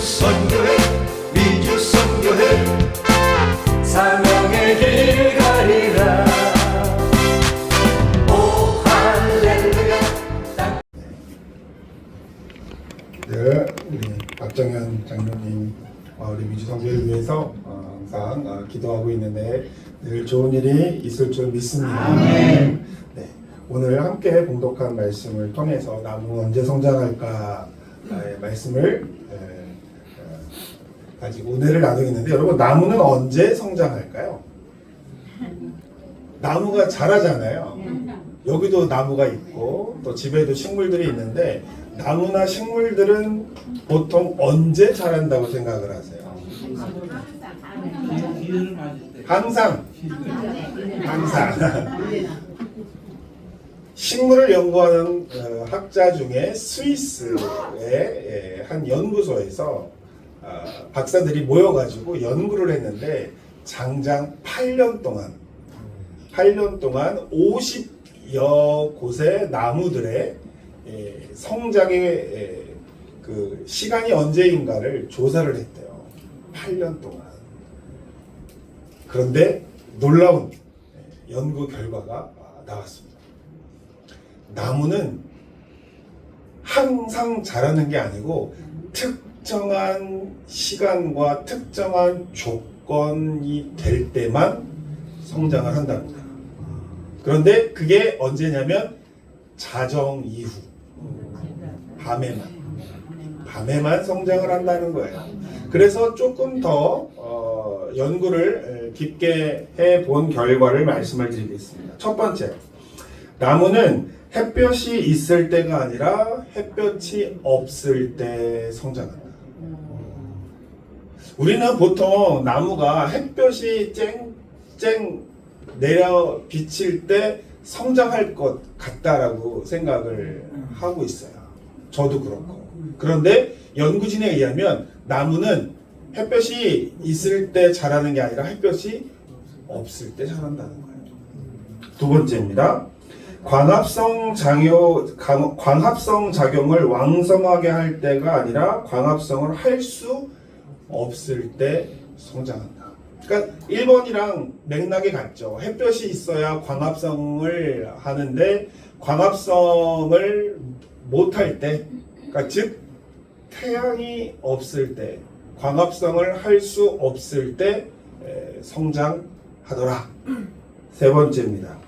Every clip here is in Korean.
선교회 미주 선교회 사명의 길 가리라. 오 할렐루야. 늘 우리 박정현 장로님과 우리 미주 선교회를 위해서 항상 기도하고 있는데 늘 좋은 일이 있을 줄 믿습니다. 네, 오늘 함께 봉독한 말씀을 통해서 나무는 언제 성장할까의 말씀을 가지고 은혜를 나누겠는데, 여러분, 나무는 언제 성장할까요? 나무가 자라잖아요. 여기도 나무가 있고 또 집에도 식물들이 있는데, 나무나 식물들은 보통 언제 자란다고 생각을 하세요? 항상. 식물을 연구하는 학자 중에 스위스의 한 연구소에서 박사들이 모여가지고 연구를 했는데, 장장 8년 동안 50여 곳의 나무들의 성장의 그 시간이 언제인가를 조사를 했대요. 8년 동안. 그런데 놀라운 연구 결과가 나왔습니다. 나무는 항상 자라는 게 아니고 특정한 시간과 특정한 조건이 될 때만 성장을 한답니다. 그런데 그게 언제냐면 자정 이후, 밤에만 성장을 한다는 거예요. 그래서 조금 더 연구를 깊게 해본 결과를 말씀을 드리겠습니다. 첫 번째, 나무는 햇볕이 있을 때가 아니라 햇볕이 없을 때 성장한다. 우리는 보통 나무가 햇볕이 쨍쨍 내려 비칠 때 성장할 것 같다라고 생각을 하고 있어요. 저도 그렇고. 그런데 연구진에 의하면 나무는 햇볕이 있을 때 자라는 게 아니라 햇볕이 없을 때 자란다는 거예요. 두 번째입니다. 광합성 작용을 왕성하게 할 때가 아니라 광합성을 할 수 없을 때 성장한다. 그러니까 1번이랑 맥락이 같죠. 햇볕이 있어야 광합성을 하는데, 광합성을 못할 때, 그러니까 즉 태양이 없을 때, 광합성을 할 수 없을 때 성장하더라. 세 번째입니다.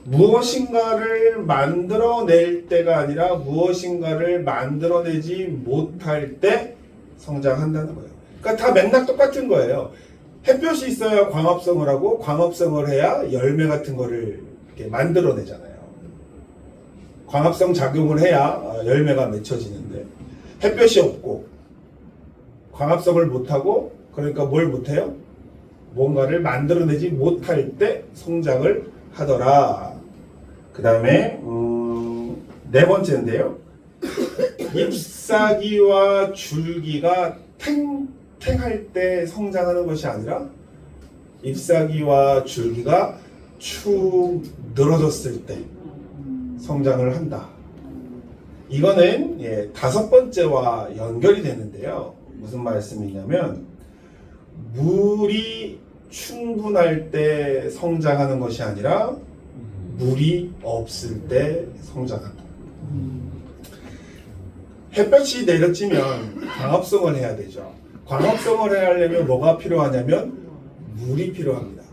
무엇인가를 만들어낼 때가 아니라 무엇인가를 만들어내지 못할 때 성장한다는 거예요. 그러니까 다 맥락 똑같은 거예요. 햇볕이 있어야 광합성을 하고, 광합성을 해야 열매 같은 거를 이렇게 만들어내잖아요. 광합성 작용을 해야 열매가 맺혀지는데, 햇볕이 없고 광합성을 못하고, 그러니까 뭘 못해요? 뭔가를 만들어내지 못할 때 성장을 하더라. 그 다음에 네 번째인데요. 잎사귀와 줄기가 탱탱할 때 성장하는 것이 아니라 잎사귀와 줄기가 축 늘어졌을 때 성장을 한다. 이거는 다섯 번째와 연결이 되는데요. 무슨 말씀이냐면, 물이 충분할 때 성장하는 것이 아니라 물이 없을 때 성장한다. 햇볕이 내려지면 광합성을 해야 되죠. 광합성을 해야 하려면 뭐가 필요하냐면 물이 필요합니다.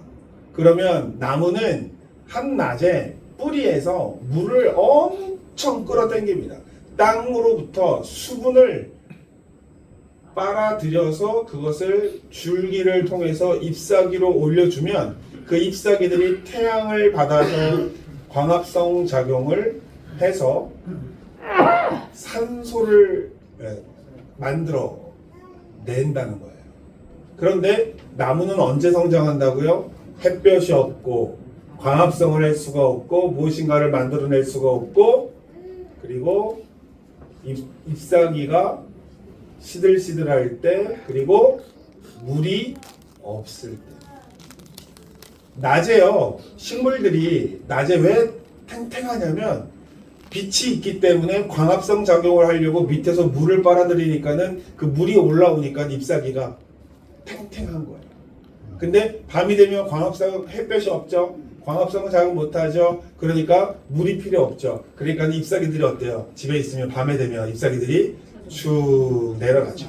그러면 나무는 한낮에 뿌리에서 물을 엄청 끌어당깁니다. 땅으로부터 수분을 빨아들여서 그것을 줄기를 통해서 잎사귀로 올려주면, 그 잎사귀들이 태양을 받아서 광합성 작용을 해서 산소를 만들어 낸다는 거예요. 그런데 나무는 언제 성장한다고요? 햇볕이 없고, 광합성을 할 수가 없고, 무엇인가를 만들어낼 수가 없고, 그리고 잎사귀가 시들시들할 때, 그리고 물이 없을 때. 낮에요, 식물들이 낮에 왜 탱탱하냐면 빛이 있기 때문에 광합성 작용을 하려고 밑에서 물을 빨아들이니까는 그 물이 올라오니까 잎사귀가 탱탱한 거예요. 근데 밤이 되면 광합성 햇볕이 없죠. 광합성은 작용 못하죠. 그러니까 물이 필요 없죠. 그러니까 잎사귀들이 어때요? 집에 있으면 밤에 되면 잎사귀들이 쭉 내려가죠.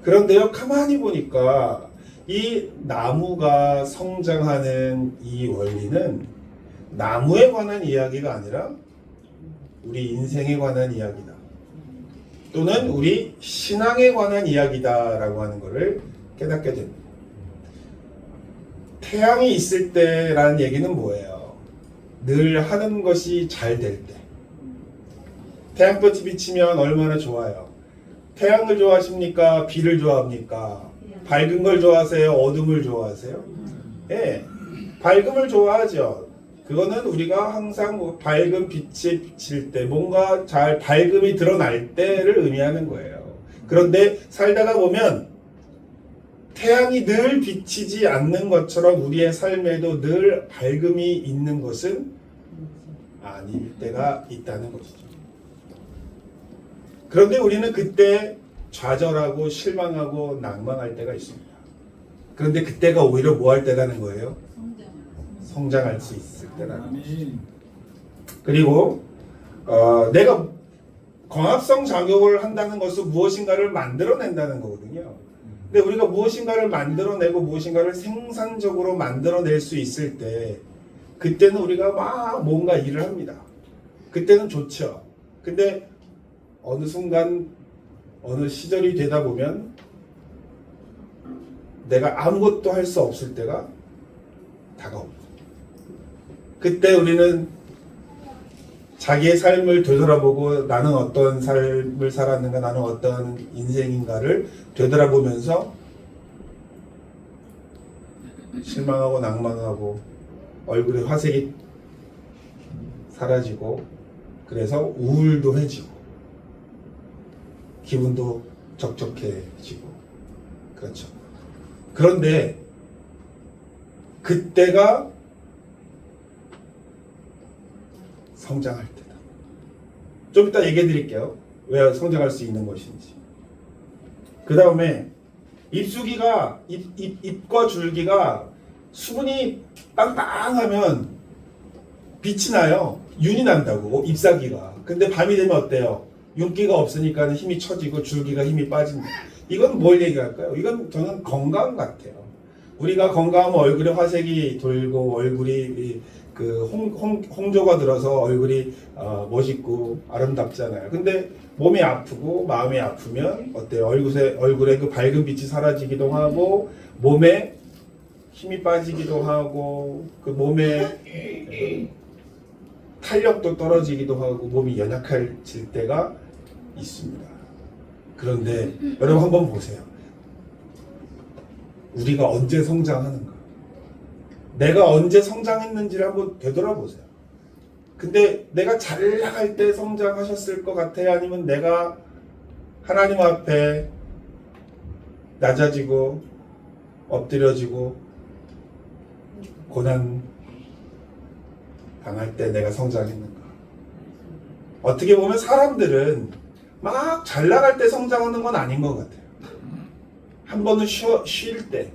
그런데요, 가만히 보니까 이 나무가 성장하는 이 원리는 나무에 관한 이야기가 아니라 우리 인생에 관한 이야기다. 또는 우리 신앙에 관한 이야기다라고 하는 것을 깨닫게 됩니다. 태양이 있을 때라는 얘기는 뭐예요? 늘 하는 것이 잘 될 때. 태양볕이 비치면 얼마나 좋아요. 태양을 좋아하십니까? 비를 좋아합니까? 밝은 걸 좋아하세요? 어둠을 좋아하세요? 예, 밝음을 좋아하죠. 그거는 우리가 항상 밝은 빛이 비칠 때, 뭔가 잘 밝음이 드러날 때를 의미하는 거예요. 그런데 살다가 보면 태양이 늘 비치지 않는 것처럼 우리의 삶에도 늘 밝음이 있는 것은 아닐 때가 있다는 것이죠. 그런데 우리는 그때 좌절하고 실망하고 낭망할 때가 있습니다. 그런데 그때가 오히려 뭐 할 때라는 거예요? 성장할 수 있을 때라는 것이죠. 그리고 내가 광합성 작용을 한다는 것은 무엇인가를 만들어낸다는 거거든요. 근데 우리가 무엇인가를 만들어내고 무엇인가를 생산적으로 만들어낼 수 있을 때 그때는 우리가 막 뭔가 일을 합니다. 그때는 좋죠. 근데 어느 순간 어느 시절이 되다 보면 내가 아무것도 할 수 없을 때가 다가옵니다. 그때 우리는 자기의 삶을 되돌아보고 나는 어떤 삶을 살았는가, 나는 어떤 인생인가를 되돌아보면서 실망하고 낭만하고 얼굴에 화색이 사라지고 그래서 우울도해지고 기분도 적적해지고 그렇죠. 그런데 그때가 성장할 때다. 좀 이따 얘기해 드릴게요. 왜 성장할 수 있는 것인지. 그 다음에 잎수기가 잎과 줄기가 수분이 빵빵하면 빛이 나요. 윤이 난다고 잎사귀가. 근데 밤이 되면 어때요? 윤기가 없으니까 힘이 처지고 줄기가 힘이 빠진다. 이건 뭘 얘기할까요? 이건 저는 건강 같아요. 우리가 건강하면 얼굴에 화색이 돌고 얼굴이 그 홍조가 들어서 얼굴이 멋있고 아름답잖아요. 근데 몸이 아프고 마음이 아프면 어때요? 얼굴에 그 밝은 빛이 사라지기도 하고 몸에 힘이 빠지기도 하고 그 몸에 탄력도 떨어지기도 하고 몸이 연약해질 때가 있습니다. 그런데 여러분 한번 보세요. 우리가 언제 성장하는가? 내가 언제 성장했는지를 한번 되돌아보세요. 근데 내가 잘 나갈 때 성장하셨을 것 같아요? 아니면 내가 하나님 앞에 낮아지고 엎드려지고 고난 당할 때 내가 성장했는가? 어떻게 보면 사람들은 막 잘 나갈 때 성장하는 건 아닌 것 같아요. 한 번은 쉴 때,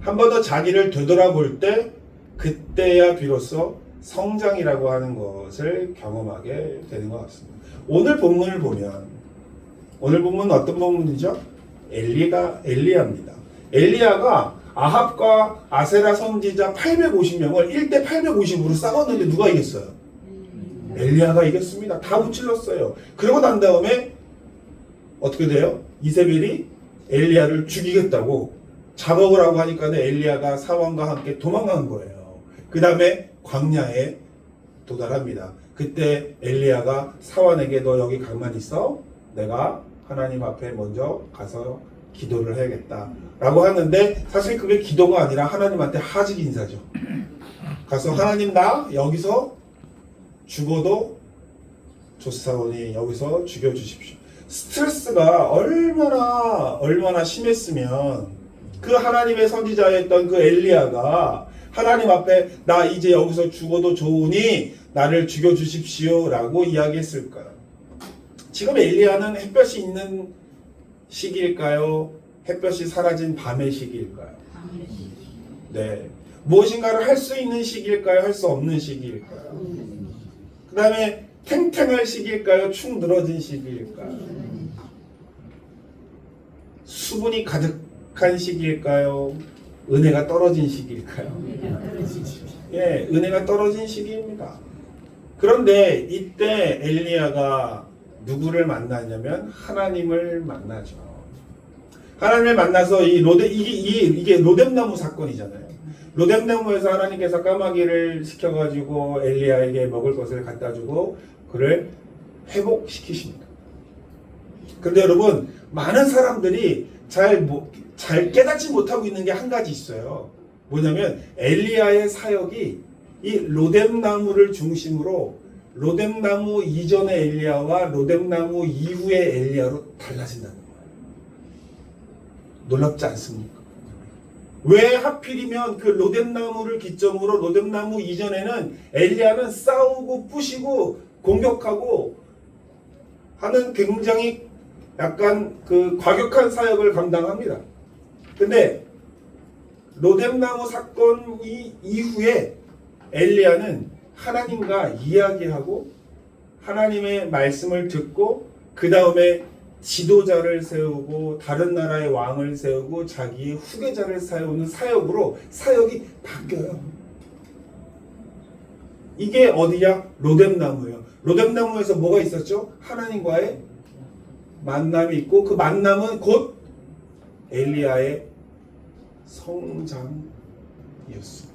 한 번 더 자기를 되돌아볼 때 그때야 비로소 성장이라고 하는 것을 경험하게 되는 것 같습니다. 오늘 본문을 보면 오늘 본문은 어떤 본문이죠? 엘리야입니다. 엘리야가 아합과 아세라 선지자 850명을 1대 850으로 싸웠는데 누가 이겼어요? 엘리야가 이겼습니다. 다 무찔렀어요. 그러고 난 다음에 어떻게 돼요? 이세벨이 엘리야를 죽이겠다고 잡아오라고 하니까 엘리야가 사원과 함께 도망간 거예요. 그 다음에 광야에 도달합니다. 그때 엘리야가 사원에게 너 여기 가만히 있어. 내가 하나님 앞에 먼저 가서 기도를 해야겠다 라고 하는데 사실 그게 기도가 아니라 하나님한테 하직 인사죠. 가서 하나님 나 여기서 죽어도 좋사오니 여기서 죽여주십시오. 스트레스가 얼마나 심했으면 그 하나님의 선지자였던 그 엘리야가 하나님 앞에 나 이제 여기서 죽어도 좋으니 나를 죽여주십시오 라고 이야기했을까요? 지금 엘리야는 햇볕이 있는 시기일까요? 햇볕이 사라진 밤의 시기일까요? 네. 무엇인가를 할 수 있는 시기일까요? 할 수 없는 시기일까요? 그 다음에 탱탱할 시기일까요? 축 늘어진 시기일까요? 수분이 가득한 시기일까요? 은혜가 떨어진 시기일까요? 예, 은혜가 떨어진 시기입니다. 그런데 이때 엘리야가 누구를 만나냐면 하나님을 만나죠. 하나님을 만나서 이게 로뎀나무 사건이잖아요. 로뎀나무에서 하나님께서 까마귀를 시켜가지고 엘리야에게 먹을 것을 갖다 주고 그를 회복시키십니다. 그런데 여러분, 많은 사람들이 잘 깨닫지 못하고 있는 게 한 가지 있어요. 뭐냐면 엘리야의 사역이 이 로뎀나무를 중심으로 로뎀나무 이전의 엘리야와 로뎀나무 이후의 엘리야로 달라진다는 거예요. 놀랍지 않습니까? 왜 하필이면 그 로뎀나무를 기점으로 로뎀나무 이전에는 엘리야는 싸우고 부시고 공격하고 하는 굉장히 약간 그 과격한 사역을 감당합니다. 근데 로뎀나무 사건 이후에 엘리야는 하나님과 이야기하고 하나님의 말씀을 듣고 그 다음에 지도자를 세우고 다른 나라의 왕을 세우고 자기의 후계자를 세우는 사역으로 사역이 바뀌어요. 이게 어디야? 로뎀나무예요. 로뎀나무에서 뭐가 있었죠? 하나님과의 만남이 있고 그 만남은 곧 엘리야의 성장이었습니다.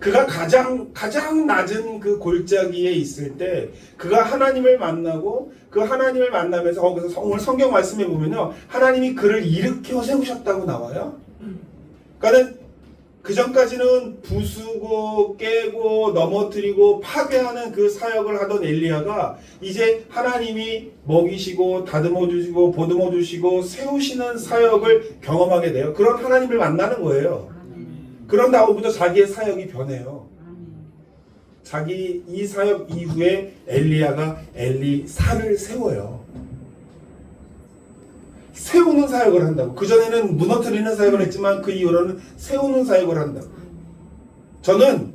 그가 가장 낮은 그 골짜기에 있을 때 그가 하나님을 만나고 그 하나님을 만나면서 거기서 오늘 성경 말씀에 보면요, 하나님이 그를 일으켜 세우셨다고 나와요. 그러니까는 그 전까지는 부수고 깨고 넘어뜨리고 파괴하는 그 사역을 하던 엘리야가 이제 하나님이 먹이시고 다듬어 주시고 보듬어 주시고 세우시는 사역을 경험하게 돼요. 그런 하나님을 만나는 거예요. 그런 다음부터 자기의 사역이 변해요. 자기 이 사역 이후에 엘리야가 엘리사를 세워요. 세우는 사역을 한다고. 그전에는 무너뜨리는 사역을 했지만 그 이후로는 세우는 사역을 한다고. 저는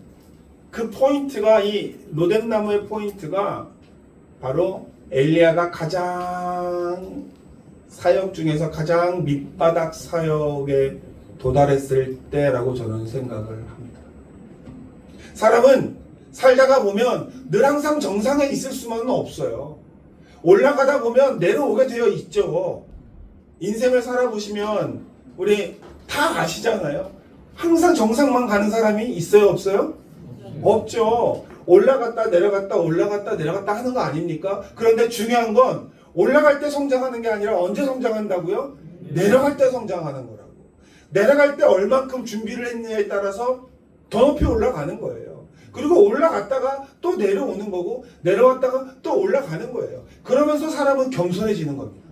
그 포인트가, 이 로뎀나무의 포인트가 바로 엘리야가 가장 사역 중에서 가장 밑바닥 사역에 도달했을 때라고 저는 생각을 합니다. 사람은 살다가 보면 늘 항상 정상에 있을 수만은 없어요. 올라가다 보면 내려오게 되어 있죠. 인생을 살아보시면 우리 다 아시잖아요. 항상 정상만 가는 사람이 있어요, 없어요? 없죠. 올라갔다 내려갔다 올라갔다 내려갔다 하는 거 아닙니까? 그런데 중요한 건 올라갈 때 성장하는 게 아니라 언제 성장한다고요? 내려갈 때 성장하는 거라고. 내려갈 때 얼만큼 준비를 했느냐에 따라서 더 높이 올라가는 거예요. 그리고 올라갔다가 또 내려오는 거고 내려왔다가 또 올라가는 거예요. 그러면서 사람은 겸손해지는 겁니다.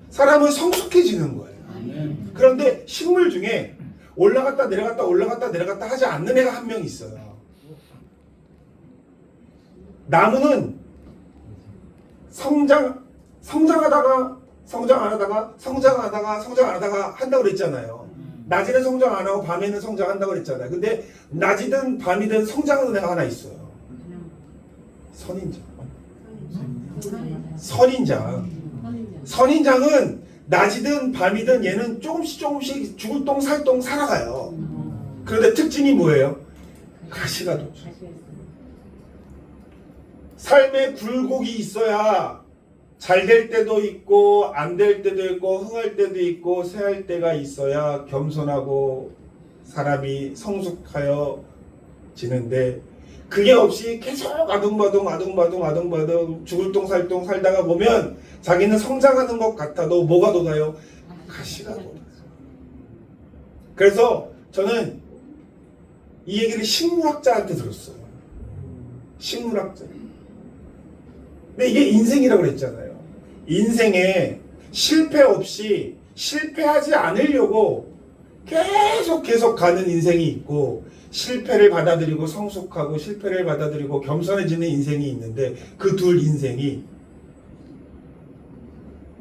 사람은 성숙해지는 거예요. 그런데 식물 중에 올라갔다 내려갔다 올라갔다 내려갔다 하지 않는 애가 한 명 있어요. 나무는 성장하다가 성장 안 하다가 성장하다가 성장 안 하다가 한다고 그랬잖아요. 낮에는 성장 안 하고 밤에는 성장한다고 그랬잖아요. 근데 낮이든 밤이든 성장하는 애가 하나 있어요. 선인장은 낮이든 밤이든 얘는 조금씩 죽을 똥 살 똥 살아가요. 그런데 특징이 뭐예요? 가시가 돋죠. 삶에 굴곡이 있어야 잘 될 때도 있고 안 될 때도 있고 흥할 때도 있고 쇠할 때가 있어야 겸손하고 사람이 성숙하여 지는데, 그게 없이 계속 아둥바둥 죽을 똥 살 똥 살다가 보면 자기는 성장하는 것 같아도 뭐가 돋아요? 가시가 돋아요. 그래서 저는 이 얘기를 식물학자한테 들었어요. 식물학자. 근데 이게 인생이라고 그랬잖아요. 인생에 실패 없이 실패하지 않으려고 계속 가는 인생이 있고 실패를 받아들이고 성숙하고 실패를 받아들이고 겸손해지는 인생이 있는데 그 둘 인생이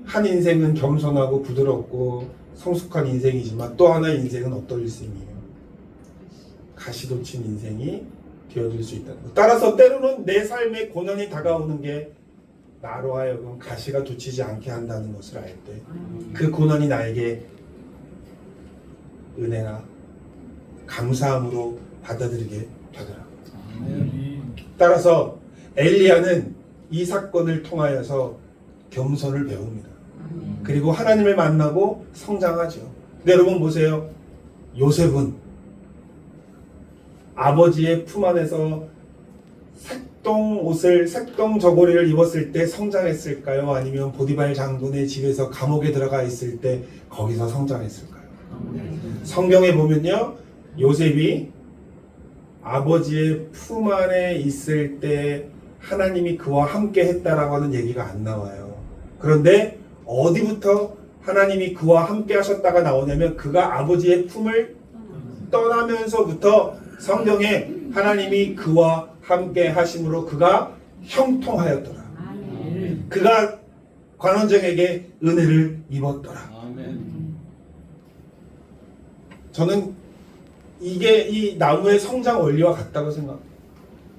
한 인생은 겸손하고 부드럽고 성숙한 인생이지만 또 하나의 인생은 어떨 셈이에요? 가시돋친 인생이 되어질 수 있다는 것. 따라서 때로는 내 삶에 고난이 다가오는 게 나로 하여금 가시가 돋치지 않게 한다는 것을 알 때 그 고난이 나에게 은혜나 감사함으로 받아들이게 되더라고요. 따라서 엘리야는 이 사건을 통하여서 겸손을 배웁니다. 그리고 하나님을 만나고 성장하죠. 근데 여러분 보세요. 요셉은 아버지의 품 안에서 색동 옷을, 색동 저고리를 입었을 때 성장했을까요? 아니면 보디발 장군의 집에서 감옥에 들어가 있을 때 거기서 성장했을까요? 성경에 보면요, 요셉이 아버지의 품 안에 있을 때 하나님이 그와 함께 했다라고 하는 얘기가 안 나와요. 그런데 어디부터 하나님이 그와 함께 하셨다가 나오냐면 그가 아버지의 품을 떠나면서부터 성경에 하나님이 그와 함께 하심으로 그가 형통하였더라. 그가 관원장에게 은혜를 입었더라. 저는 이게 이 나무의 성장 원리와 같다고 생각합니다.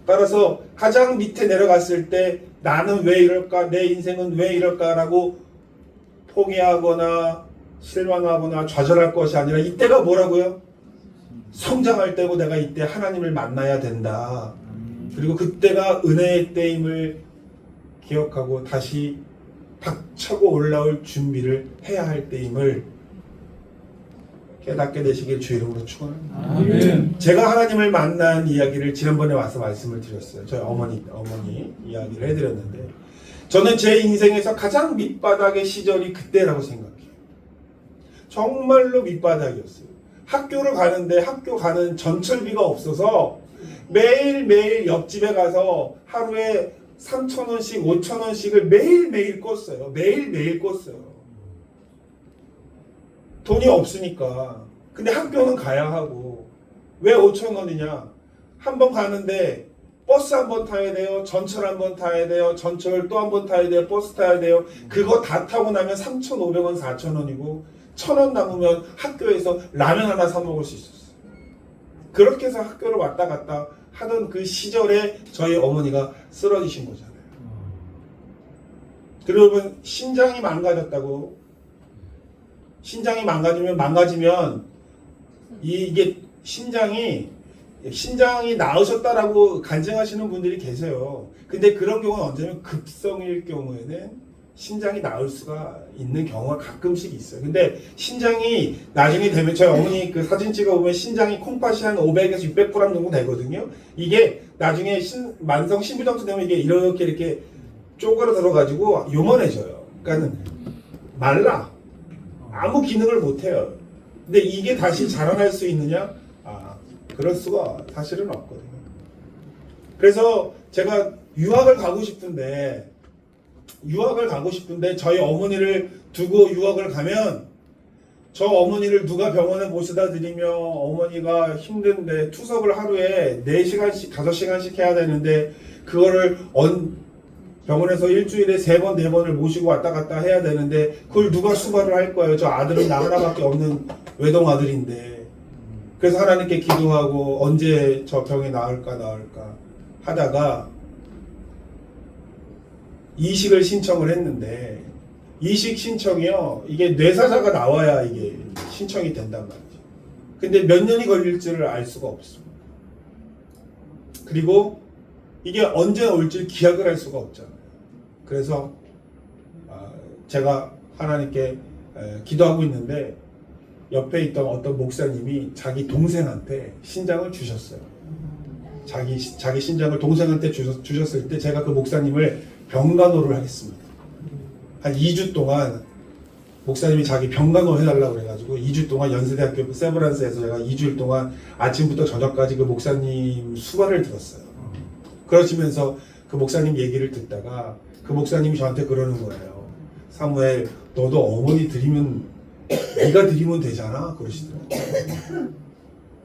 따라서 가장 밑에 내려갔을 때 나는 왜 이럴까? 내 인생은 왜 이럴까라고 포기하거나 실망하거나 좌절할 것이 아니라 이때가 뭐라고요? 성장할 때고 내가 이때 하나님을 만나야 된다. 그리고 그때가 은혜의 때임을 기억하고 다시 박차고 올라올 준비를 해야 할 때임을 깨닫게 되시길 주 이름으로 축원합니다. 아멘. 제가 하나님을 만난 이야기를 지난번에 와서 말씀을 드렸어요. 저희 어머니 이야기를 해드렸는데 저는 제 인생에서 가장 밑바닥의 시절이 그때라고 생각해요. 정말로 밑바닥이었어요. 학교를 가는데 학교 가는 전철비가 없어서 매일매일 옆집에 가서 하루에 3,000원씩 5,000원씩을 매일매일 껐어요. 매일매일 껐어요. 돈이 없으니까. 근데 학교는 가야 하고. 왜 5,000원이냐? 한 번 가는데 버스 한 번 타야 돼요. 전철 한 번 타야 돼요. 전철 또 한 번 타야 돼요. 버스 타야 돼요. 그거 다 타고 나면 3,500원, 4,000원이고 1,000원 남으면 학교에서 라면 하나 사 먹을 수 있었어요. 그렇게 해서 학교를 왔다 갔다 하던 그 시절에 저희 어머니가 쓰러지신 거잖아요. 그리고 여러분 신장이 망가졌다고. 신장이 망가지면 이게 신장이 나으셨다라고 간증하시는 분들이 계세요. 근데 그런 경우는 언제면 급성일 경우에는 신장이 나을 수가 있는 경우가 가끔씩 있어요. 근데 신장이 나중에 되면 저희 어머니 그 사진 찍어보면 신장이 콩팥이 한 500에서 600g 정도 되거든요. 이게 나중에 만성 신부정수 되면 이게 이렇게 쪼그라들어가지고 요만해져요. 그러니까는 말라. 아무 기능을 못해요. 근데 이게 다시 자라날 수 있느냐? 그럴 수가 사실은 없거든요. 그래서 제가 유학을 가고 싶은데 저희 어머니를 두고 유학을 가면 저 어머니를 누가 병원에 모셔다 드리며 어머니가 힘든데 투석을 하루에 4시간씩 5시간씩 해야 되는데 그거를 병원에서 일주일에 3번 4번을 모시고 왔다 갔다 해야 되는데 그걸 누가 수발을 할 거예요. 저 아들은 나 하나밖에 없는 외동 아들인데. 그래서 하나님께 기도하고 언제 저 병이 나을까 하다가 이식을 신청을 했는데 이식 신청이요. 이게 뇌사자가 나와야 이게 신청이 된단 말이죠. 근데 몇 년이 걸릴 줄을 알 수가 없습니다. 그리고 이게 언제 올지 기약을 할 수가 없잖아요. 그래서 제가 하나님께 기도하고 있는데 옆에 있던 어떤 목사님이 자기 동생한테 신장을 주셨어요. 자기 신장을 동생한테 주셨을 때 제가 그 목사님을 병간호를 하겠습니다. 한 2주 동안 목사님이 자기 병간호 해달라고 그래가지고 2주 동안 연세대학교 세브란스에서 제가 2주일 동안 아침부터 저녁까지 그 목사님 수발을 들었어요. 그러시면서 그 목사님 얘기를 듣다가 그 목사님이 저한테 그러는 거예요. 사무엘, 너도 어머니 드리면 네가 드리면 되잖아 그러시더라고요.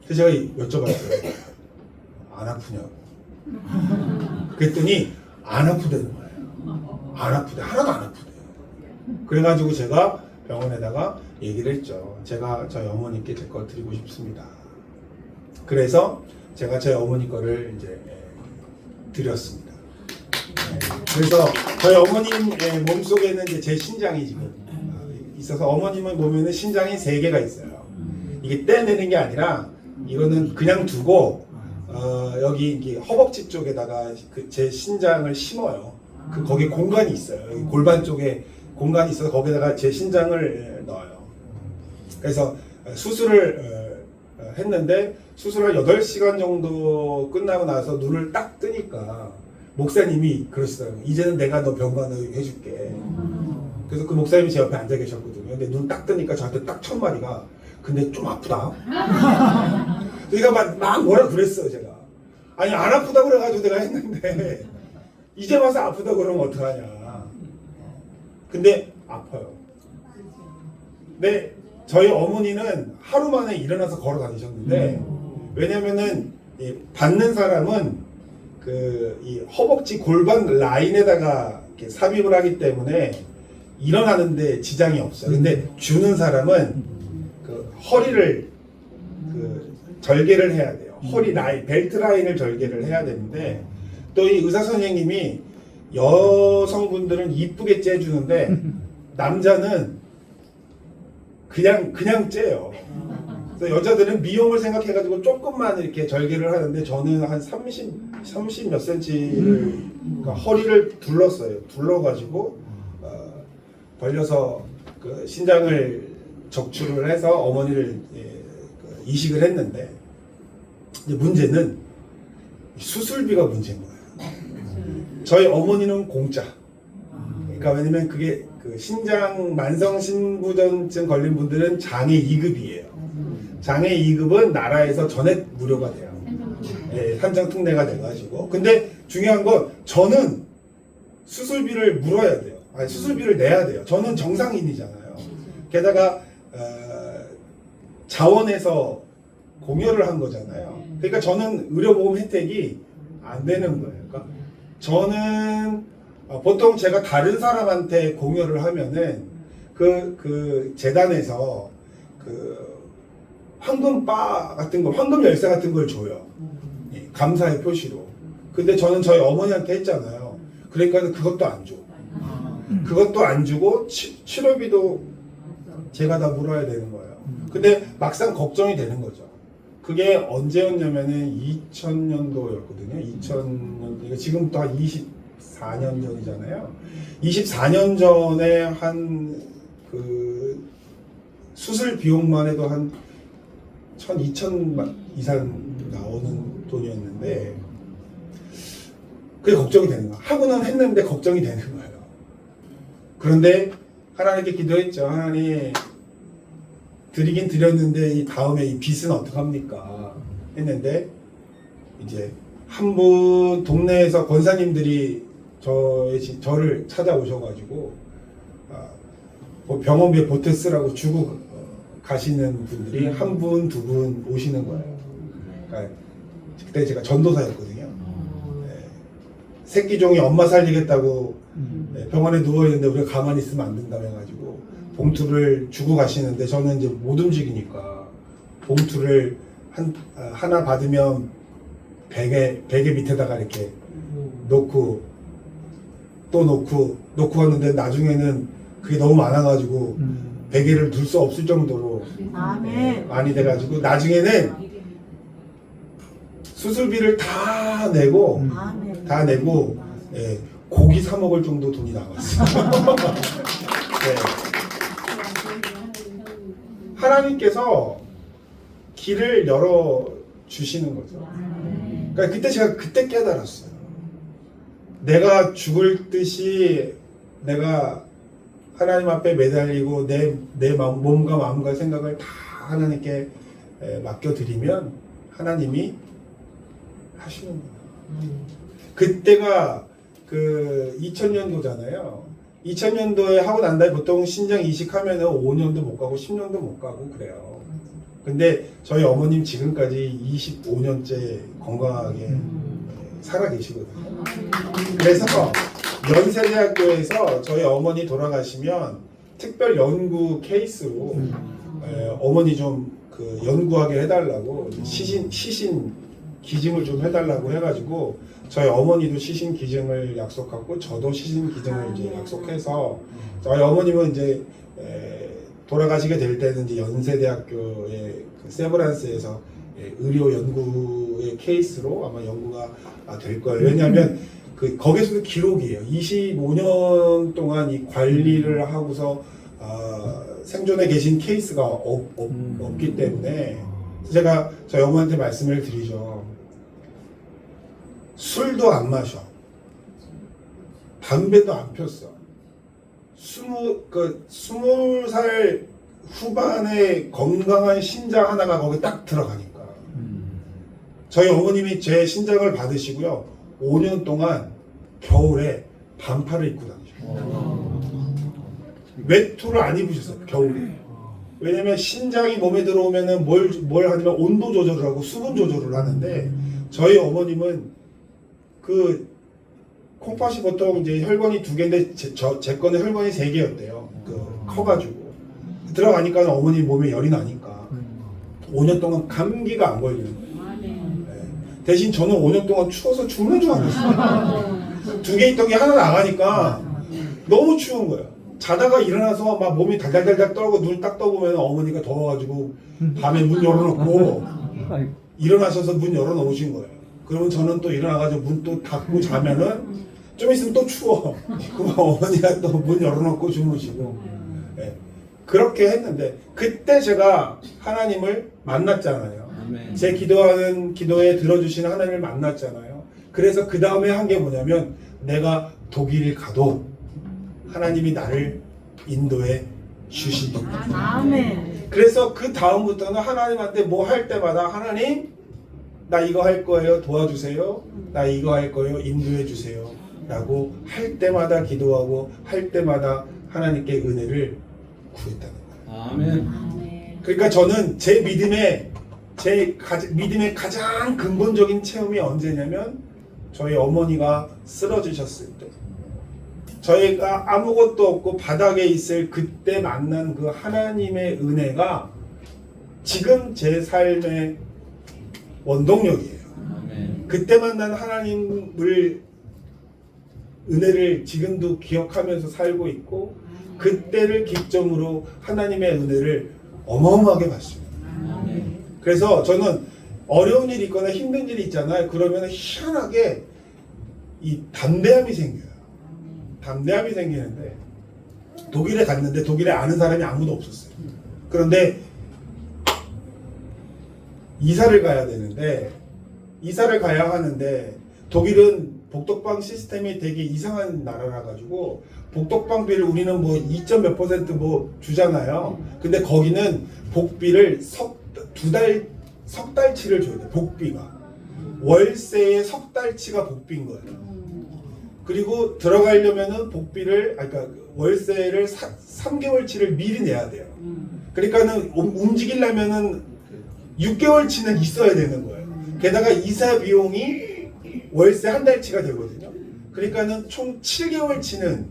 그래서 제가 여쭤봤어요. 안 아프냐고. 그랬더니 안 아프다는 거예요. 안 아프대. 하나도 안 아프대. 그래가지고 제가 병원에다가 얘기를 했죠. 제가 저희 어머니께 제 거 드리고 싶습니다. 그래서 제가 저희 어머니 거를 이제 드렸습니다. 그래서 저희 어머님 몸속에는 이제 제 신장이 지금 있어서 어머님의 몸에는 신장이 3개가 있어요. 이게 떼내는 게 아니라 이거는 그냥 두고 여기 이게 허벅지 쪽에다가 제 신장을 심어요. 거기 공간이 있어요. 여기 골반 쪽에 공간이 있어서 거기다가 제 신장을 넣어요. 그래서 수술을 했는데 수술을 8시간 정도 끝나고 나서 눈을 딱 뜨니까 목사님이 그러시더라고요. 이제는 내가 너 병간호 해줄게. 그래서 그 목사님이 제 옆에 앉아 계셨거든요. 근데 눈 딱 뜨니까 저한테 딱 첫 마디가 근데 좀 아프다. 그러니까 막 뭐라 그랬어요 제가. 아니 안 아프다 그래가지고 내가 했는데 이제 와서 아프다 그러면 어떡하냐. 근데 아파요. 근데 저희 어머니는 하루 만에 일어나서 걸어 다니셨는데 왜냐면은 받는 사람은 이 허벅지 골반 라인에다가 이렇게 삽입을 하기 때문에 일어나는데 지장이 없어요. 근데 주는 사람은 그 허리를 절개를 해야 돼요. 허리 라인, 벨트 라인을 절개를 해야 되는데 또 이 의사 선생님이 여성분들은 이쁘게 째주는데 남자는 그냥 째요. 그래서 여자들은 미용을 생각해가지고 조금만 이렇게 절개를 하는데 저는 한 30 몇 센치를 그러니까 허리를 둘러가지고 벌려서 그 신장을 적출을 해서 어머니를 이식을 했는데 이제 문제는 수술비가 문제인 거예요. 저희 어머니는 공짜. 그러니까 왜냐면 그게 그 신장 만성 신부전증 걸린 분들은 장애 2급이에요. 장애 2급은 나라에서 전액 무료가 돼요. 한장 특례가 돼가지고. 근데 중요한 건 저는 수술비를 물어야 돼요. 아니 수술비를 내야 돼요. 저는 정상인이잖아요. 게다가 자원에서 공여를 한 거잖아요. 그러니까 저는 의료보험 혜택이 안 되는 거예요. 그러니까 저는 보통 제가 다른 사람한테 공여를 하면은 그 재단에서 그 황금바 같은 거, 황금 열쇠 같은 걸 줘요. 감사의 표시로. 근데 저는 저희 어머니한테 했잖아요. 그러니까 그것도 안 줘. 그것도 안 주고 치료비도 제가 다 물어야 되는 거예요. 근데 막상 걱정이 되는 거죠. 그게 언제였냐면은 2000년도였거든요. 2000년, 지금부터 한 24년 전이잖아요. 24년 전에 한 그 수술 비용만 해도 한 1,000, 2,000 이상 나오는 돈이었는데 그게 걱정이 되는 거야. 하고는 했는데 걱정이 되는 거예요. 그런데 하나님께 기도했죠. 하나님 드리긴 드렸는데 이 다음에 이 빚은 어떡합니까? 했는데 이제 한 분 동네에서 권사님들이 저를 찾아오셔가지고 병원비에 보태 쓰라고 주고 가시는 분들이 한 분, 두 분 오시는 거예요. 그러니까 그때 제가 전도사였거든요. 새끼종이 엄마 살리겠다고 병원에 누워있는데 우리가 가만히 있으면 안 된다고 해가지고 봉투를 주고 가시는데 저는 이제 못 움직이니까 봉투를 하나 받으면 베개 밑에다가 이렇게 놓고 또 놓고 왔는데 나중에는 그게 너무 많아가지고 베개를 둘 수 없을 정도로 많이 돼가지고 나중에는 수술비를 다 내고 고기 사 먹을 정도 돈이 나갔어요. 하나님께서 길을 열어 주시는 거죠. 그러니까 제가 그때 깨달았어요. 내가 죽을 듯이 내가 하나님 앞에 매달리고 내 몸과 마음과 생각을 다 하나님께 맡겨드리면 하나님이 하시는 거예요. 그때가 그 2000년도잖아요. 2000년도에 하고 난 다음에 보통 신장 이식하면은 5년도 못 가고 10년도 못 가고 그래요. 근데 저희 어머님 지금까지 25년째 건강하게 살아 계시거든요. 그래서 연세대학교에서 저희 어머니 돌아가시면 특별 연구 케이스로 어머니 좀 그 연구하게 해달라고 시신 기증을 좀 해달라고 해가지고 저희 어머니도 시신 기증을 약속하고 저도 시신 기증을 이제 약속해서 저희 어머님은 이제 돌아가시게 될 때는 이제 연세대학교의 그 세브란스에서 의료 연구의 케이스로 아마 연구가 될 거예요. 왜냐하면 그 거기서도 기록이에요. 25년 동안 이 관리를 하고서 생존에 계신 케이스가 없기 때문에 제가 저희 어머니한테 말씀을 드리죠. 술도 안 마셔. 담배도 안 폈어. 20살 후반에 건강한 신장 하나가 거기 딱 들어가니까. 저희 어머님이 제 신장을 받으시고요. 5년 동안 겨울에 반팔을 입고 다니셨어요. 외투를 안 입으셨어요. 겨울에. 왜냐면 신장이 몸에 들어오면은 뭘 하냐면 온도 조절을 하고 수분 조절을 하는데 저희 어머님은 그 콩팥이 보통 이제 혈관이 2개인데 제 거는 혈관이 3개였대요. 커가지고 들어가니까 어머니 몸에 열이 나니까 5년 동안 감기가 안 걸리는 거예요. 네. 대신 저는 5년 동안 추워서 죽는 줄 알았어요. 2개 있던 게 하나 나가니까 너무 추운 거예요. 자다가 일어나서 막 몸이 달달달달 떨고 눈 딱 떠보면 어머니가 더워가지고 밤에 문 열어놓고 일어나셔서 문 열어놓으신 거예요. 그러면 저는 또 일어나가지고 문 또 닫고 자면은 좀 있으면 또 추워. 그러면 어머니가 또 문 열어놓고 주무시고. 네. 그렇게 했는데 그때 제가 하나님을 만났잖아요. 제 기도하는 기도에 들어주시는 하나님을 만났잖아요. 그래서 그 다음에 한 게 뭐냐면 내가 독일 가도 하나님이 나를 인도해 주시겠다. 아멘. 그래서 그 다음부터는 하나님한테 뭐 할 때마다 하나님 나 이거 할 거예요 도와주세요. 나 이거 할 거예요 인도해 주세요. 라고 할 때마다 기도하고 할 때마다 하나님께 은혜를 구했다는 거예요. 아멘. 그러니까 저는 제 믿음의 가장 근본적인 체험이 언제냐면 저희 어머니가 쓰러지셨을 때 저희가 아무것도 없고 바닥에 있을 그때 만난 그 하나님의 은혜가 지금 제 삶의 원동력이에요. 아멘. 그때 만난 하나님을 은혜를 지금도 기억하면서 살고 있고 그때를 기점으로 하나님의 은혜를 어마어마하게 받습니다. 아멘. 그래서 저는 어려운 일이 있거나 힘든 일이 있잖아요. 그러면 희한하게 이 담대함이 생겨요. 담대함이 생기는데 독일에 갔는데 독일에 아는 사람이 아무도 없었어요. 그런데 이사를 가야 되는데 이사를 가야 하는데 독일은 복덕방 시스템이 되게 이상한 나라라 가지고 복덕방비를 우리는 뭐 2몇 % 뭐 주잖아요. 근데 거기는 복비를 석 달치를 줘야 돼. 복비가 월세의 석 달치가 복비인 거예요. 그리고 들어가려면은 복비를 그러니까 월세를 3개월치를 미리 내야 돼요. 그러니까는 움직이려면은 6개월치는 있어야 되는 거예요. 게다가 이사 비용이 월세 한 달치가 되거든요. 그러니까는 총 7개월치는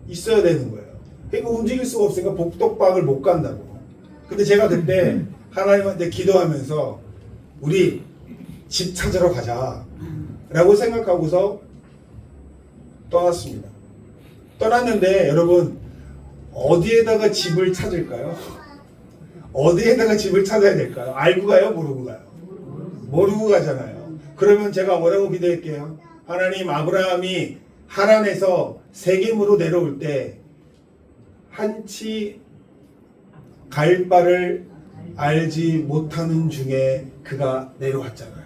있어야 되는 거예요. 그러니까 움직일 수가 없으니까 복덕방을 못 간다고. 근데 제가 그때 하나님한테 기도하면서 우리 집 찾으러 가자 라고 생각하고서 떠났습니다. 떠났는데 여러분 어디에다가 집을 찾을까요? 어디에다가 집을 찾아야 될까요? 알고 가요? 모르고 가요? 모르고 가잖아요. 그러면 제가 뭐라고 기도할게요? 하나님 아브라함이 하란에서 세겜으로 내려올 때 한치 갈 바를 알지 못하는 중에 그가 내려왔잖아요.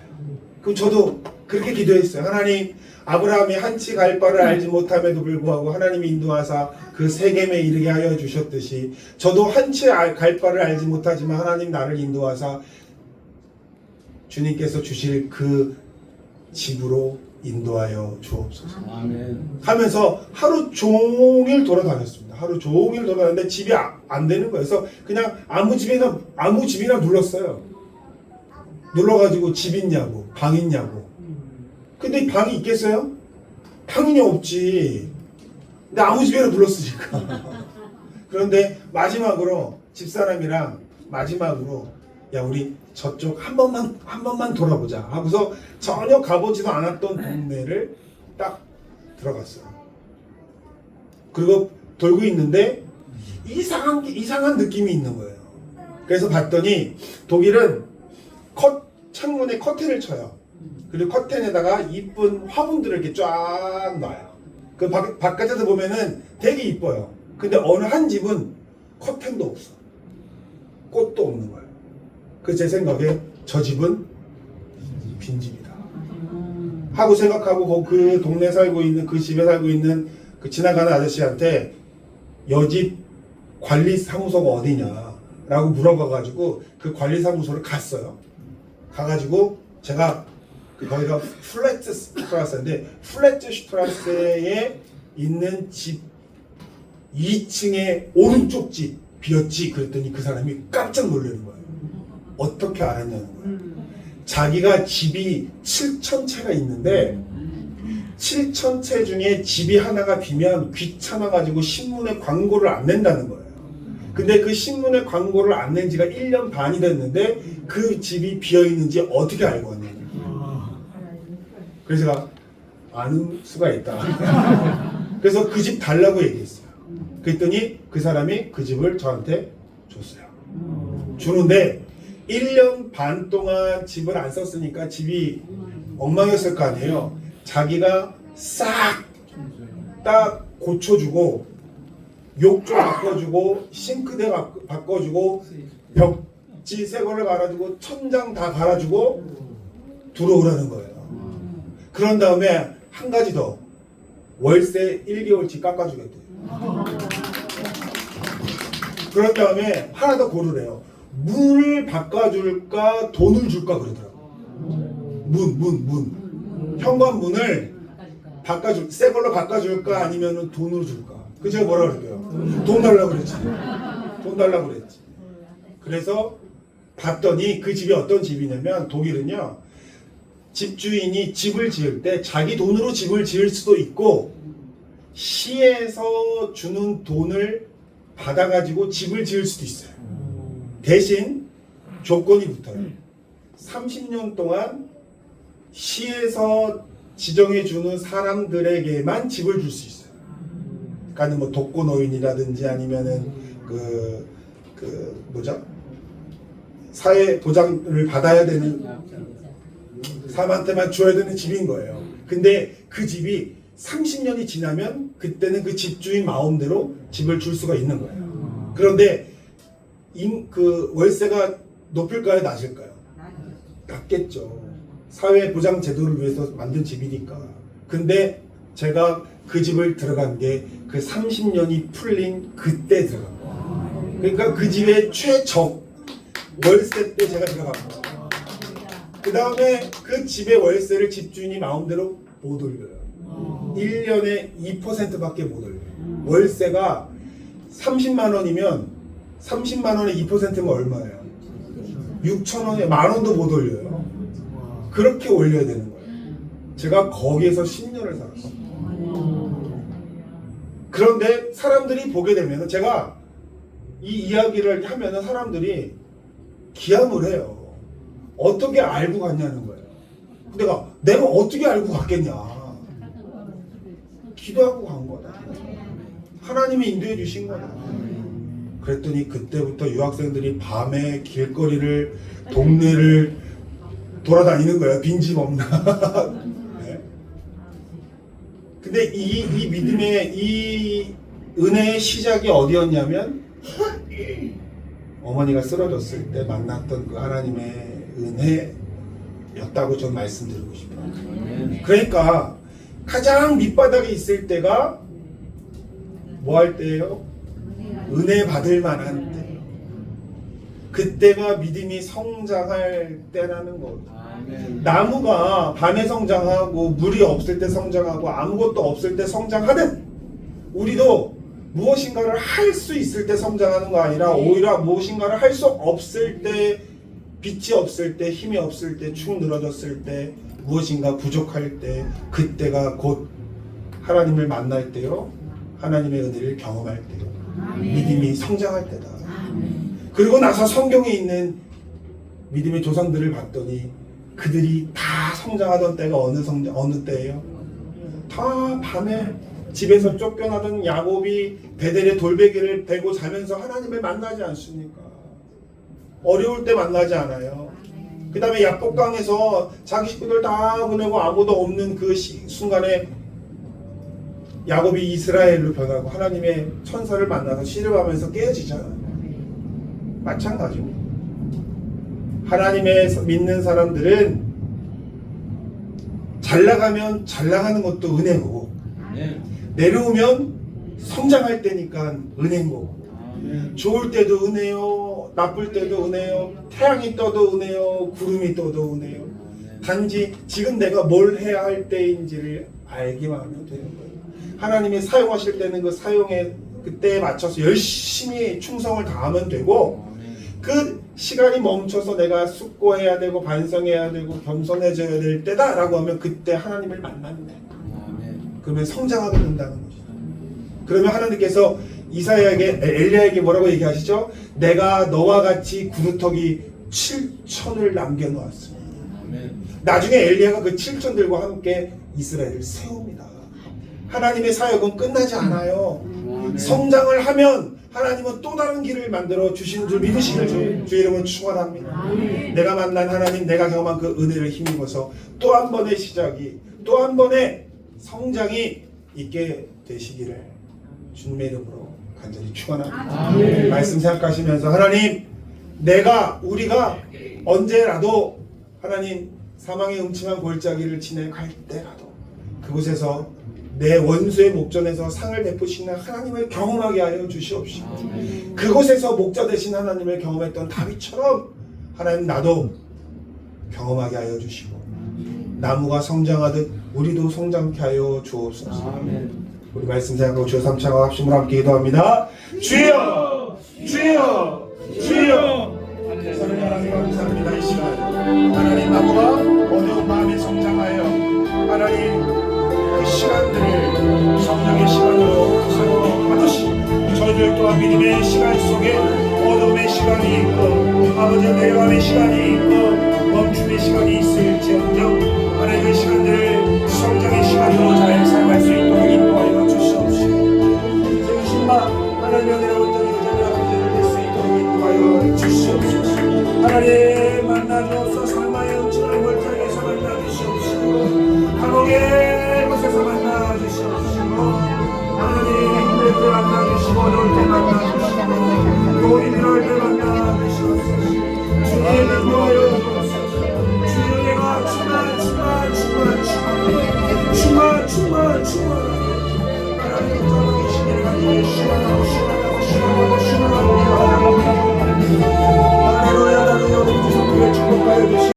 그럼 저도 그렇게 기도했어요. 하나님 아브라함이 한치 갈 바를 알지 못함에도 불구하고 하나님이 인도하사 그 세겜에 이르게 하여 주셨듯이 저도 한치 갈 바를 알지 못하지만 하나님 나를 인도하사 주님께서 주실 그 집으로 인도하여 주옵소서 아멘. 하면서 하루 종일 돌아다녔습니다. 하루 종일 돌아다녔는데 집이 안 되는 거예요. 그래서 그냥 아무 집이나 눌렀어요. 눌러가지고 집 있냐고, 방 있냐고. 근데 방이 있겠어요? 당연히 없지. 근데 아무 집이나 눌렀으니까. 그런데 마지막으로 집사람이랑 마지막으로 야 우리 저쪽 한 번만 돌아보자 하고서 전혀 가보지도 않았던 동네를 딱 들어갔어요. 그리고 돌고 있는데 이상한 느낌이 있는 거예요. 그래서 봤더니 독일은 창문에 커튼을 쳐요. 그리고 커튼에다가 이쁜 화분들을 이렇게 쫙 놔요. 그 바깥에서 보면은 되게 이뻐요. 근데 어느 한 집은 커튼도 없어. 꽃도 없는 거예요. 그 제 생각에 저 집은 빈집이다 하고 생각하고 그 동네 살고 있는 그 집에 살고 있는 그 지나가는 아저씨한테 여집 관리사무소가 어디냐라고 물어봐가지고 그 관리사무소를 갔어요. 가가지고 제가 거기가 플레츠슈트라스인데 플레츠슈트라스에 있는 집 2층의 오른쪽 집 비었지. 그랬더니 그 사람이 깜짝 놀라는 거예요. 어떻게 알았냐는 거예요. 자기가 집이 7,000채가 있는데 7,000채 중에 집이 하나가 비면 귀찮아가지고 신문에 광고를 안 낸다는 거예요. 근데 그 신문에 광고를 안 낸 지가 1년 반이 됐는데 그 집이 비어있는지 어떻게 알고 왔냐는 거예요. 그래서 제가 아는 수가 있다. 그래서 그 집 달라고 얘기했어요. 그랬더니 그 사람이 그 집을 저한테 줬어요. 주는데 1년 반 동안 집을 안 썼으니까 집이 엉망이었을 거 아니에요. 자기가 싹 딱 고쳐주고 욕조 바꿔주고 싱크대 바꿔주고 벽지 새 거를 갈아주고 천장 다 갈아주고 들어오라는 거예요. 그런 다음에 한 가지 더 월세 1개월치 깎아주겠대요. 그런 다음에 하나 더 고르래요. 문을 바꿔줄까 돈을 줄까 그러더라고. 문 현관문을 새 걸로 바꿔줄까 아니면 돈으로 줄까. 그 제가 뭐라 그럴게요. 돈 달라고 그랬지. 돈 달라고 그랬지. 그래서 봤더니 그 집이 어떤 집이냐면 독일은요 집주인이 집을 지을 때 자기 돈으로 집을 지을 수도 있고 시에서 주는 돈을 받아가지고 집을 지을 수도 있어요. 대신 조건이 붙어요. 30년 동안 시에서 지정해주는 사람들에게만 집을 줄 수 있어요. 그러니까 뭐 독거노인이라든지 아니면은 사회 보장을 받아야 되는 사람한테만 줘야 되는 집인 거예요. 근데 그 집이 30년이 지나면 그때는 그 집주인 마음대로 집을 줄 수가 있는 거예요. 그런데 그 월세가 높을까요, 낮을까요? 낮겠죠. 사회 보장 제도를 위해서 만든 집이니까. 근데 제가 그 집을 들어간 게 그 30년이 풀린 그때 들어간 거예요. 그러니까 그 집의 최적 월세 때 제가 들어간 거예요. 그 다음에 그 집의 월세를 집주인이 마음대로 못 올려요. 1년에 2%밖에 못 올려요. 월세가 30만 원이면 30만 원에 2%면 얼마예요? 6천 원에 만 원도 못 올려요. 그렇게 올려야 되는 거예요. 제가 거기에서 10년을 살았어요. 그런데 사람들이 보게 되면 제가 이 이야기를 하면 사람들이 기함을 해요. 어떻게 알고 갔냐는 거예요. 내가 어떻게 알고 갔겠냐. 기도하고 간 거다. 하나님이 인도해 주신 거다. 그랬더니 그때부터 유학생들이 밤에 길거리를 동네를 돌아다니는 거예요. 빈집 없나. 네. 근데 이 믿음의 이 은혜의 시작이 어디였냐면 어머니가 쓰러졌을 때 만났던 그 하나님의 은혜였다고 전 말씀드리고 싶어요. 그러니까 가장 밑바닥에 있을 때가 뭐 할 때예요? 은혜 받을 만한 때. 그때가 믿음이 성장할 때라는 거. 나무가 밤에 성장하고 물이 없을 때 성장하고 아무것도 없을 때 성장하듯 우리도 무엇인가를 할 수 있을 때 성장하는 거 아니라 오히려 무엇인가를 할 수 없을 때, 빛이 없을 때, 힘이 없을 때, 축 늘어졌을 때, 무엇인가 부족할 때, 그때가 곧 하나님을 만날 때요, 하나님의 은혜를 경험할 때요, 믿음이 성장할 때다. 그리고 나서 성경에 있는 믿음의 조상들을 봤더니 그들이 다 성장하던 때가 어느 때예요? 다 밤에 집에서 쫓겨나던 야곱이 베델의 돌베개를 베고 자면서 하나님을 만나지 않습니까? 어려울 때 만나지 않아요. 그 다음에 야복강에서 자기 식구들 다 보내고 아무도 없는 그 순간에 야곱이 이스라엘로 변하고 하나님의 천사를 만나서 씨름하면서 깨어지잖아요. 마찬가지입니다. 하나님의 믿는 사람들은 잘 나가면 잘 나가는 것도 은혜고 내려오면 성장할 때니까 은혜인 거고 좋을 때도 은혜요, 나쁠 때도 은혜요, 태양이 떠도 은혜요, 구름이 떠도 은혜요. 단지 지금 내가 뭘 해야 할 때인지를 알기만 하면 되는 거예요. 하나님이 사용하실 때는 그 사용의 그때에 맞춰서 열심히 충성을 다하면 되고 그 시간이 멈춰서 내가 숙고해야 되고 반성해야 되고 겸손해져야 될 때다라고 하면 그때 하나님을 만나면 돼. 그러면 성장하게 된다는 거죠. 그러면 하나님께서 이사야에게 엘리야에게 뭐라고 얘기하시죠? 내가 너와 같이 구루터기 7천을 남겨놓았습니다. 나중에 엘리야가 그 7천들과 함께 이스라엘을 세웁니다. 하나님의 사역은 끝나지 않아요. 성장을 하면 하나님은 또 다른 길을 만들어 주시는 줄 믿으시길 주 이름으로 축원합니다. 내가 만난 하나님, 내가 경험한 그 은혜를 힘입어서 또 한 번의 시작이, 또 한 번의 성장이 있게 되시기를 주님의 이름으로 간절히 축원합니다. 말씀 생각하시면서 하나님, 우리가 언제라도 하나님 사망의 음침한 골짜기를 지나갈 때라도 그곳에서 내 원수의 목전에서 상을 베푸시는 하나님을 경험하게 하여 주시옵시고 그곳에서 목자 되신 하나님을 경험했던 다윗처럼 하나님 나도 경험하게 하여 주시고 나무가 성장하듯 우리도 성장케 하여 주옵소서. 우리 말씀 생각하고 주여 삼창과 합심으로 함께 기도합니다. 주여! 주여! 주여! 사랑하는 하나님 감사합니다. 이 시간 하나님 나무가 어두운 마음에 성장하여 하나님 그 시간들을 성령의 시간으로 사용하듯이 저희들 또한 믿음의 시간 속에 어둠의 시간이 있고 아버지 내려감의 시간이 있고 멈춤의 시간이 있을지언정